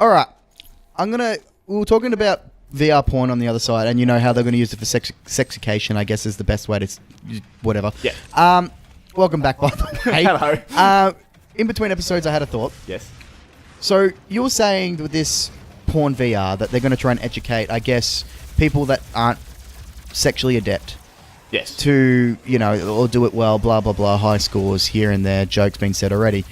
All right. We were talking about VR porn on the other side, and you know how they're going to use it for sexication, I guess is the best way to... Whatever. Yeah. Welcome back, by the way. Hello. In between episodes, I had a thought. Yes. So, you're saying with this porn VR that they're going to try and educate, I guess, people that aren't sexually adept. Yes. To, or do it well, blah, blah, blah, high scores here and there, jokes being said already.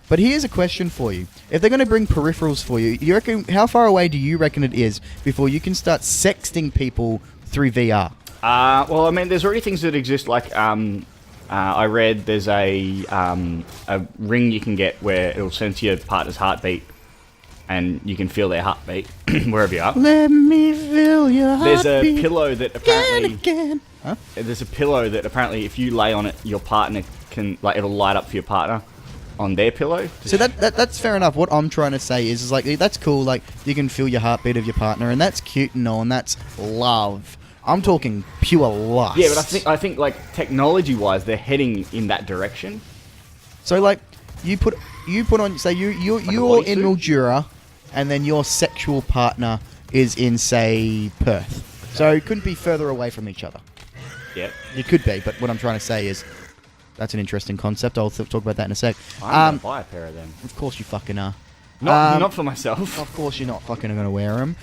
But here's a question for you. If they're going to bring peripherals for you reckon, how far away do you reckon it is before you can start sexting people through VR? Well, I mean, there's already things that exist, like, I read there's a ring you can get where it'll sense your partner's heartbeat, and you can feel their heartbeat wherever you are. Let me feel your heartbeat. There's a pillow that apparently... Again. Huh? There's a pillow that apparently if you lay on it, your partner can... it'll light up for your partner on their pillow. So that's fair enough. What I'm trying to say is that's cool. Like, you can feel your heartbeat of your partner, and that's cute and all, and that's love. I'm talking pure lust. Yeah, but I think like technology-wise, they're heading in that direction. So like, you put on, say you're in Mildura, and then your sexual partner is in, say, Perth. So it couldn't be further away from each other. Yeah. It could be, but what I'm trying to say is, that's an interesting concept. I'll talk about that in a sec. I'm going to buy a pair of them. Of course you fucking are. Not for myself. Of course you're not fucking going to wear them.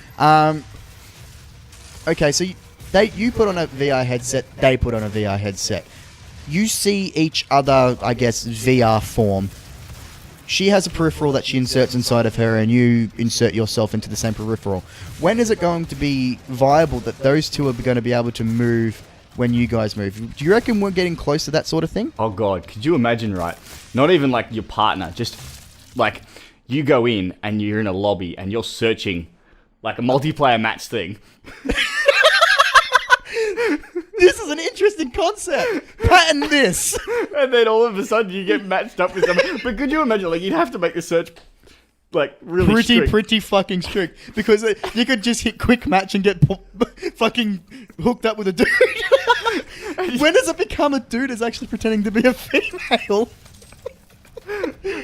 Okay, so you put on a VR headset, they put on a VR headset. You see each other, I guess, VR form. She has a peripheral that she inserts inside of her, and you insert yourself into the same peripheral. When is it going to be viable that those two are going to be able to move when you guys move? Do you reckon we're getting close to that sort of thing? Oh, God. Could you imagine, right? Not even, like, your partner. Just, like, you go in, and you're in a lobby, and you're searching, like, a multiplayer match thing. This is an interesting concept. Patent this. And then all of a sudden you get matched up with someone. But could you imagine, like, you'd have to make the search, like, really strict. Pretty fucking strict. Because you could just hit quick match and get fucking hooked up with a dude. When does it become a dude is actually pretending to be a female?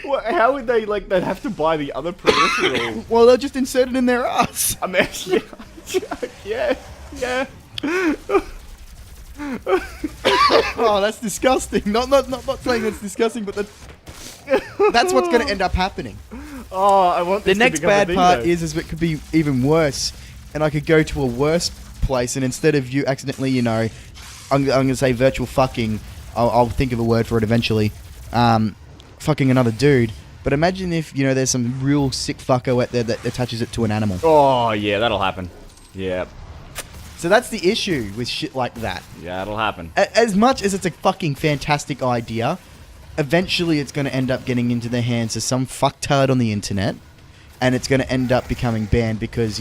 Well, how would they, like, they'd have to buy the other peripheral? Well, they'll just insert it in their ass. I mean, yeah. Oh, that's disgusting. Not saying that's disgusting, but that's what's going to end up happening. Oh, I want this the next to become bad a thing, part though. is it could be even worse, and I could go to a worse place, and instead of you accidentally, I'm going to say virtual fucking, I'll think of a word for it eventually, fucking another dude. But imagine if, there's some real sick fucko out there that attaches it to an animal. Oh, yeah, that'll happen. Yeah. So that's the issue with shit like that. Yeah, it'll happen. As much as it's a fucking fantastic idea, eventually it's going to end up getting into the hands of some fucktard on the internet, and it's going to end up becoming banned because,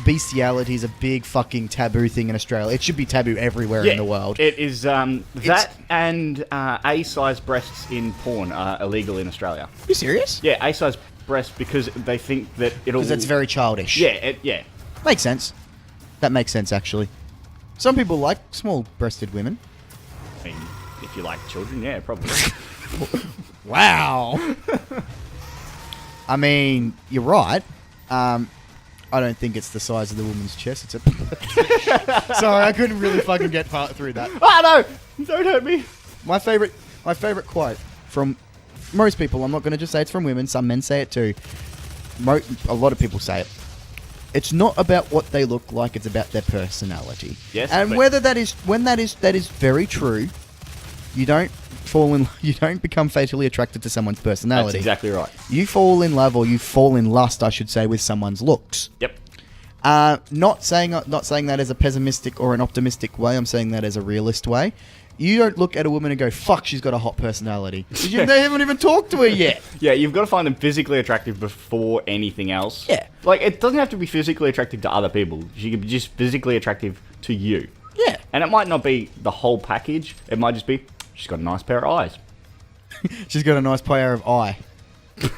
bestiality is a big fucking taboo thing in Australia. It should be taboo everywhere in the world. It is, that and A-size breasts in porn are illegal in Australia. Are you serious? Yeah, A-size breasts because they think that it'll... Because that's very childish. Yeah, yeah. Makes sense. That makes sense, actually. Some people like small-breasted women. I mean, if you like children, yeah, probably. Wow. I mean, you're right. I don't think it's the size of the woman's chest. It's a... Sorry, I couldn't really fucking get through that. Oh, no! Don't hurt me. My favorite quote from most people, I'm not going to just say it's from women, some men say it too. A lot of people say it. It's not about what they look like, it's about their personality. Yes. And when that is very true, you don't become fatally attracted to someone's personality. That's exactly right. You fall in love, or you fall in lust, I should say, with someone's looks. Yep. Not saying that as a pessimistic or an optimistic way. I'm saying that as a realist way. You don't look at a woman and go, fuck, she's got a hot personality. They haven't even talked to her yet. Yeah, you've got to find them physically attractive before anything else. Yeah. Like, it doesn't have to be physically attractive to other people. She could be just physically attractive to you. Yeah. And it might not be the whole package. It might just be, she's got a nice pair of eyes. She's got a nice pair of eye. I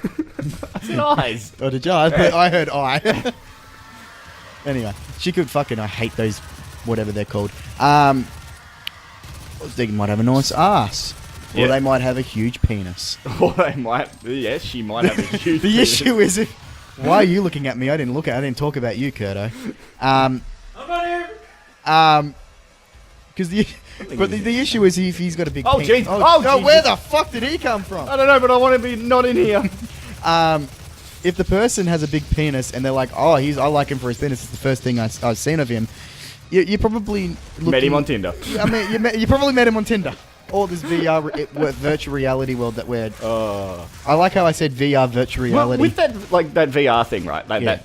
said eyes. Oh, did you? I heard eye. Anyway, she could fucking... I hate those, whatever they're called. I was thinking might have a nice ass. Or they might have a huge penis. Or they might... Yes, she might have a huge The penis. issue is Why are you looking at me? I didn't talk about you, Kurto. I'm not here. Because the issue is if he's got a big. Oh, penis. jeez. Oh, no, jeez. where the fuck did he come from? I don't know, but I want to be not in here. If the person has a big penis and they're like, oh, I like him for his penis, it's the first thing I've seen of him. You probably Met him on Tinder. I mean, you probably met him on Tinder. Or this VR virtual reality world that we're. I like how I said VR virtual reality. Well, with that VR thing, right? Yeah.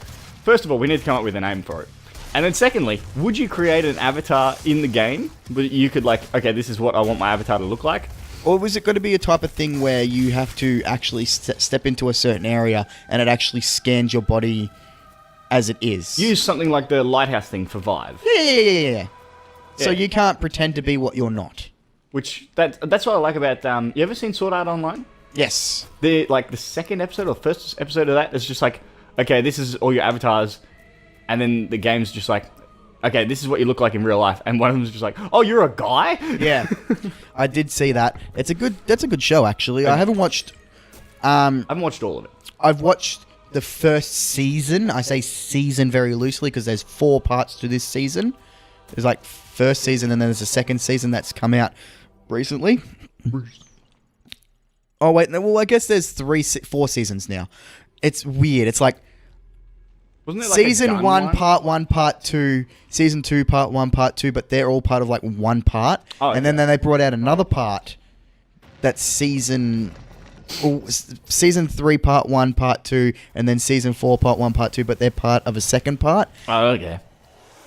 First of all, we need to come up with a name for it. And then secondly, would you create an avatar in the game? But you could okay, this is what I want my avatar to look like. Or was it going to be a type of thing where you have to actually step into a certain area and it actually scans your body as it is? Use something like the lighthouse thing for Vive. Yeah. So Yeah. you can't pretend to be what you're not. Which that's what I like about. You ever seen Sword Art Online? Yes. The second episode or first episode of that is just okay, this is all your avatars, and then the game's just okay, this is what you look like in real life, and one of them's just oh, you're a guy? Yeah. I did see that. That's a good show actually. I haven't watched I haven't watched all of it. I've watched the first season. I say season very loosely because there's 4 parts to this season. There's first season and then there's a second season that's come out recently. Oh wait, no, well I guess there's 4 seasons now. It's weird. It's Wasn't it season a gun 1, part 1, part 2, season 2, part 1, part 2, but they're all part of one part. Oh, and then they brought out another part that's season 3, part 1, part 2, and then season 4, part 1, part 2, but they're part of a second part. Oh, okay.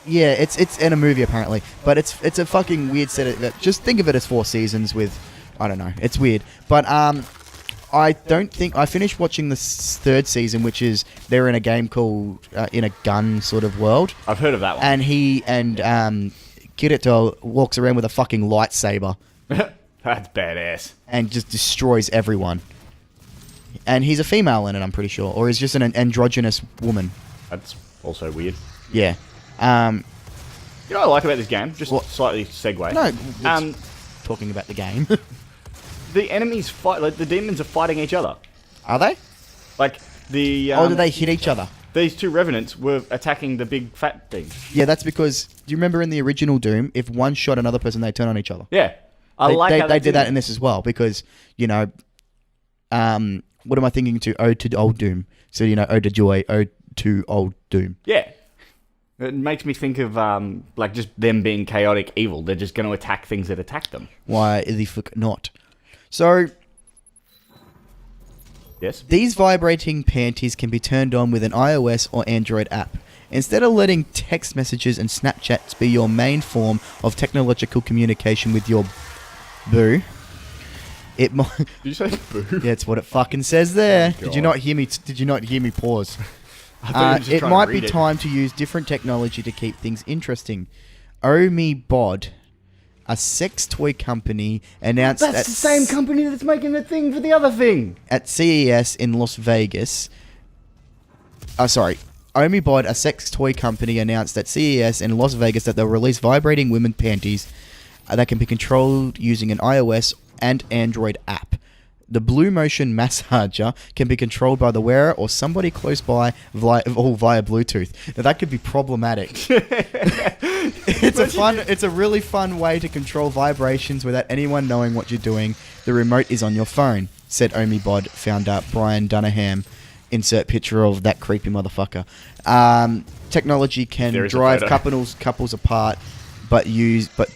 Yeah, it's in a movie apparently, but it's a fucking weird set of. Just think of it as 4 seasons with, I don't know, it's weird. But I don't think I finished watching the 3rd season, which is they're in a game called in a gun sort of world. I've heard of that one. And Kirito walks around with a fucking lightsaber That's badass. and just destroys everyone. And he's a female in it, I'm pretty sure, or he's just an androgynous woman. That's also weird. Yeah. You know what I like about this game? Just What? slightly segue. No, it's talking about the game. The enemies fight, the demons are fighting each other. Are they? Do Do they hit each other? These 2 revenants were attacking the big fat thing. Yeah, that's because. Do you remember in the original Doom, if one shot another person, they turn on each other? Yeah. They did that in this as well because what am I thinking to? Ode to old Doom. So ode to joy, ode to old Doom. Yeah. It makes me think of just them being chaotic evil. They're just going to attack things that attack them. Why the fuck not? So Yes. these vibrating panties can be turned on with an iOS or Android app. Instead of letting text messages and Snapchats be your main form of technological communication with your boo, it might. Did you say boo? Yeah, it's what it fucking says there. Oh, Did you not hear me? Did you not hear me pause? I thought you were just It trying to might be read it. time to use different technology to keep things interesting. Bod, a sex toy company, announced That's the same company that's making the thing for the other thing. at CES in Las Vegas. Bod, a sex toy company, announced at CES in Las Vegas that they'll release vibrating women panties that can be controlled using an iOS and Android app. The Blue Motion massager can be controlled by the wearer or somebody close by via Bluetooth. Now that could be problematic. It's a really fun way to control vibrations without anyone knowing what you're doing. The remote is on your phone, said Bod founder Brian Dunham. Insert picture of that creepy motherfucker. Technology can There is a drive photo. couples apart, but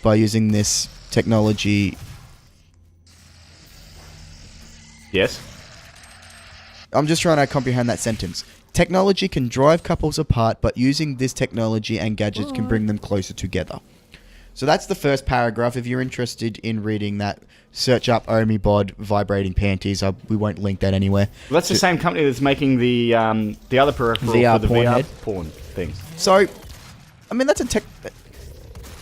by using this technology. Yes. I'm just trying to comprehend that sentence. Technology can drive couples apart, but using this technology and gadgets can bring them closer together. So that's the first paragraph. If you're interested in reading that, search up Bod vibrating panties. We won't link that anywhere. Well, that's the same company that's making the other peripheral VR for the porn VR head. porn thing. So, I mean, that's a tech.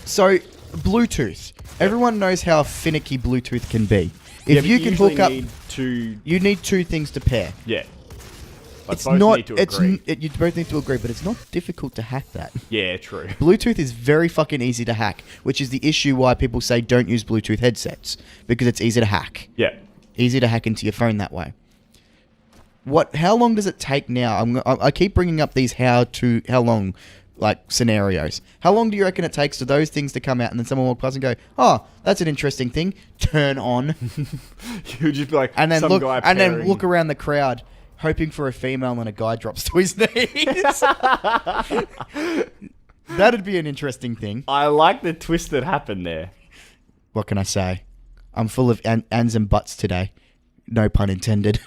So, Bluetooth. Everyone knows how finicky Bluetooth can be. If you can hook up, you need 2 things to pair. Yeah. It's both not. need to agree. You both need to agree, but it's not difficult to hack that. Yeah, true. Bluetooth is very fucking easy to hack, which is the issue why people say don't use Bluetooth headsets, because it's easy to hack. Yeah. Easy to hack into your phone that way. How long does it take now? I keep bringing up these how long like scenarios. How long do you reckon it takes for those things to come out and then someone walk past and go, oh, that's an interesting thing. Turn on. You just be like, And then some look guy and then pairing- look around the crowd, hoping for a female and a guy drops to his knees. That'd be an interesting thing. I like the twist that happened there. What can I say? I'm full of ands and buts today. No pun intended.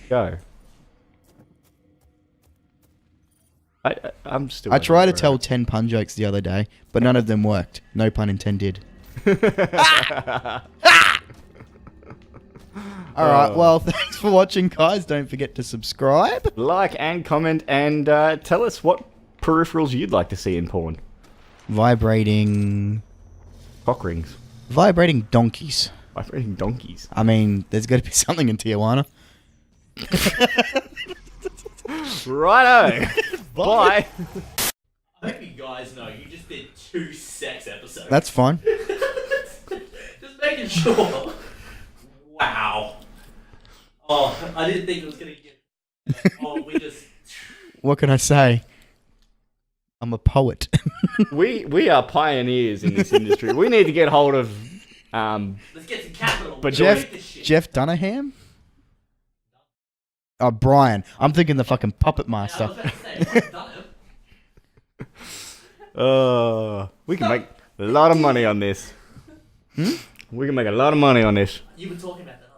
Go. I'm still. I tried to waiting for tell it. 10 pun jokes the other day, but none of them worked. No pun intended. Alright, well, thanks for watching, guys. Don't forget to subscribe. Like and comment and tell us what peripherals you'd like to see in porn. Vibrating Cock donkeys. vibrating donkeys. I mean, there's got to be something in Tijuana. Righto. Bye. I hope you guys know you just did 2 sex episodes. That's fine. Just making sure. Wow. Oh, I didn't think it was gonna get. Oh, we just. What can I say? I'm a poet. We are pioneers in this industry. We need to get hold of Let's get some capital. But Jeff Dunahan? Oh, Brian. I'm thinking the fucking puppet I master. was about to say, we've done it. we can make a lot of money on this. We can make a lot of money on this. You were talking about that.